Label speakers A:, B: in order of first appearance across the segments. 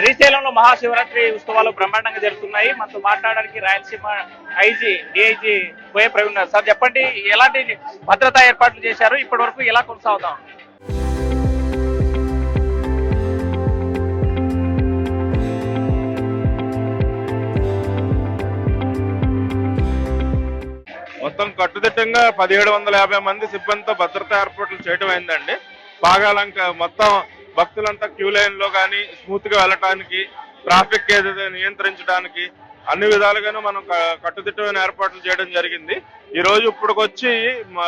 A: శ్రీశైలంలో మహాశివరాత్రి ఉత్సవాలు బ్రహ్మాండంగా జరుగుతున్నాయి. మనతో మాట్లాడడానికి రాయలసీమ డిఐజీ కోయ ప్రవీణ్ గారు. సార్ చెప్పండి, ఎలాంటి భద్రతా ఏర్పాట్లు చేశారు, ఇప్పటి వరకు ఎలా కొనసాగుతాం?
B: మొత్తం కట్టుదిట్టంగా 1750 మంది సిబ్బందితో భద్రతా ఏర్పాట్లు చేయడం అయిందండి. పాగాలంక మొత్తం భక్తులంతా క్యూ లైన్ లో కానీ స్మూత్ గా వెళ్ళటానికి, ట్రాఫిక్ ఏదైతే నియంత్రించడానికి అన్ని విధాలుగాను మనం కట్టుదిట్టమైన ఏర్పాట్లు చేయడం జరిగింది. ఈ రోజు ఇప్పటికొచ్చి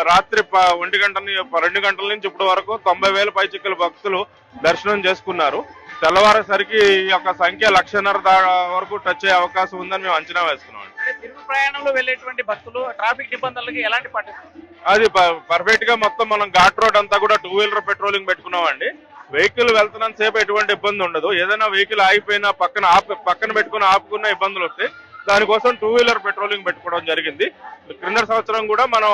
B: రాత్రి 1 గంట 2 గంటల నుంచి ఇప్పటి వరకు 90,000 పైచిక్కల భక్తులు దర్శనం చేసుకున్నారు. తెల్లవారేసరికి ఈ యొక్క సంఖ్య 1,50,000 వరకు టచ్ అయ్యే అవకాశం ఉందని మేము అంచనా వేస్తున్నాం.
A: తిరుగు ప్రయాణంలో వెళ్ళేటువంటి భక్తులు ట్రాఫిక్ నిబంధనలకి ఎలాంటి పాటిస్తారు?
B: అది పర్ఫెక్ట్ గా మొత్తం మనం ఘాట్ రోడ్ అంతా కూడా 2 వీలర్ పెట్రోలింగ్ పెట్టుకున్నామండి. వెహికల్ వెళ్తున్నంత సేపు ఎటువంటి ఇబ్బంది ఉండదు. ఏదైనా వెహికల్ ఆగిపోయినా పక్కన పెట్టుకుని ఆపుకున్న ఇబ్బందులు వస్తాయి. దానికోసం 2 వీలర్ పెట్రోలింగ్ పెట్టుకోవడం జరిగింది. క్రింద సంవత్సరం కూడా మనం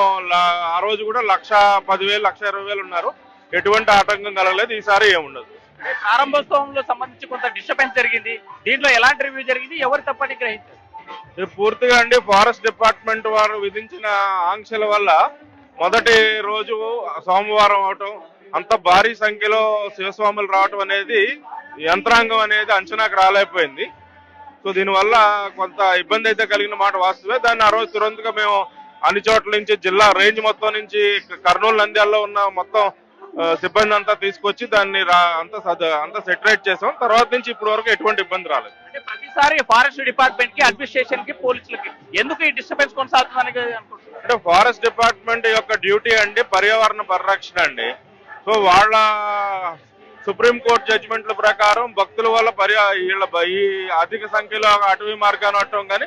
B: ఆ రోజు కూడా 1,10,000 1,20,000 ఉన్నారు. ఎటువంటి ఆటంకం కలగలేదు. ఈసారి ఏముండదు.
A: ప్రారంభోత్సవంలో సంబంధించి కొంత డిస్టర్బెన్స్ జరిగింది. దీంట్లో ఎలాంటి రివ్యూ జరిగింది, ఎవరు తప్పని గ్రహించారు?
B: పూర్తిగా అండి ఫారెస్ట్ డిపార్ట్మెంట్ వారు విధించిన ఆంక్షల వల్ల మొదటి రోజు సోమవారం అవటం, అంత భారీ సంఖ్యలో శివస్వాములు రావటం అనేది యంత్రాంగం అనేది అంచనాకు రాలేకపోయింది. సో దీనివల్ల కొంత ఇబ్బంది అయితే కలిగిన మాట వాస్తవే. దాన్ని ఆ రోజు తురంతగా మేము అన్ని చోట్ల నుంచి జిల్లా రేంజ్ మొత్తం నుంచి కర్నూలు నంద్యాలలో ఉన్న మొత్తం సిబ్బంది అంతా తీసుకొచ్చి దాన్ని అంతా సెటరేట్ చేసాం. తర్వాత నుంచి ఇప్పటి వరకు ఎటువంటి ఇబ్బంది రాలేదు.
A: అంటే ప్రతిసారి ఫారెస్ట్ డిపార్ట్మెంట్ కి, అడ్మినిస్ట్రేషన్ కి, పోలీసులకి ఎందుకు ఈ డిస్టర్బెన్స్ కొనసాగుతుందని అనుకుంటున్నారు?
B: అంటే ఫారెస్ట్ డిపార్ట్మెంట్ యొక్క డ్యూటీ అండి పర్యావరణ పరిరక్షణ అండి. సో వాళ్ళ సుప్రీంకోర్టు జడ్జిమెంట్ల ప్రకారం భక్తుల వల్ల ఈ అధిక సంఖ్యలో అటవీ మార్గాన్ని అట్టడం కానీ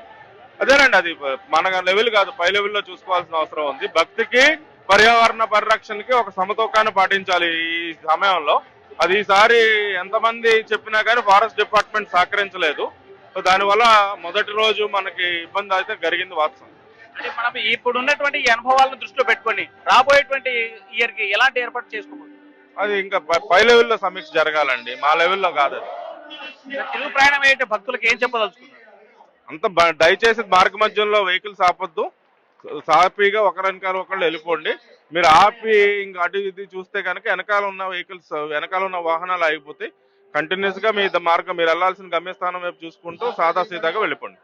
B: అదేనండి, అది మన లెవెల్ కాదు, పై లెవెల్లో చూసుకోవాల్సిన అవసరం ఉంది. భక్తికి పర్యావరణ పరిరక్షణకి ఒక సమతూకాన్ని పాటించాలి ఈ సమయంలో. అది ఈసారి ఎంతమంది చెప్పినా కానీ ఫారెస్ట్ డిపార్ట్మెంట్ సహకరించలేదు. సో దానివల్ల మొదటి రోజు మనకి ఇబ్బంది అయితే జరిగింది వాస్తవం.
A: అంటే మనం ఇప్పుడు ఉన్నటువంటి అనుభవాలను దృష్టిలో పెట్టుకొని రాబోయేటువంటి ఇయర్ కి ఎలాంటి ఏర్పాటు చేసుకోవచ్చు?
B: అది ఇంకా పై లెవెల్లో సమీక్ష జరగాలండి, మా లెవెల్లో కాదు.
A: తిరుగు ప్రయాణం అయ్యే భక్తులకు ఏం చెప్పదలుచుకున్నారు?
B: దయచేసి మార్గ మధ్యంలో వెహికల్స్ ఆపొద్దు. సాఫీగా ఒకరి వెనకాల ఒకళ్ళు వెళ్ళిపోండి. మీరు ఆపి ఇంకా అటు ఇది చూస్తే కనుక వెనకాల ఉన్న వాహనాలు ఆగిపోతాయి. కంటిన్యూస్ గా మీ మార్గం మీరు వెళ్లాల్సిన గమ్యస్థానం వైపు చూసుకుంటూ సాదాసీదాగా వెళ్ళిపోండి.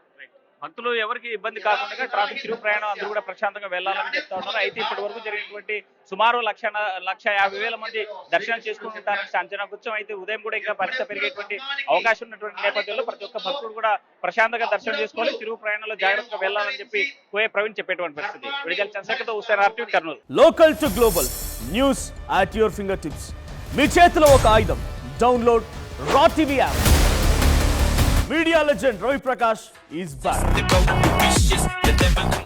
A: భక్తులు ఎవరికి ఇబ్బంది కాకుండా ట్రాఫిక్ తిరుగు ప్రయాణం అందరూ కూడా ప్రశాంతంగా వెళ్లాలని చెప్తా ఉన్నారు. అయితే ఇప్పటి వరకు జరిగినటువంటి సుమారు 1,50,000 మంది దర్శనం చేసుకుంటారని అంచనా కూర్చొని, అయితే ఉదయం కూడా ఇంకా పరీక్ష పెరిగేటువంటి అవకాశం ఉన్నటువంటి నేపథ్యంలో ప్రతి ఒక్క భక్తుడు కూడా ప్రశాంతంగా దర్శనం చేసుకోవాలి, తిరుగు ప్రయాణంలో జాగ్రత్తగా వెళ్లాలని చెప్పి కోయ ప్రవీణ్ చెప్పేటువంటి పరిస్థితి. విడుదల చంద్రశేఖర్తో Hussain RTV Kurnool.
C: Local to global news at your fingertips. మీ చేతిలో ఒక ఆయుధం. Download Raw TV app. Media legend Ravi Prakash is back.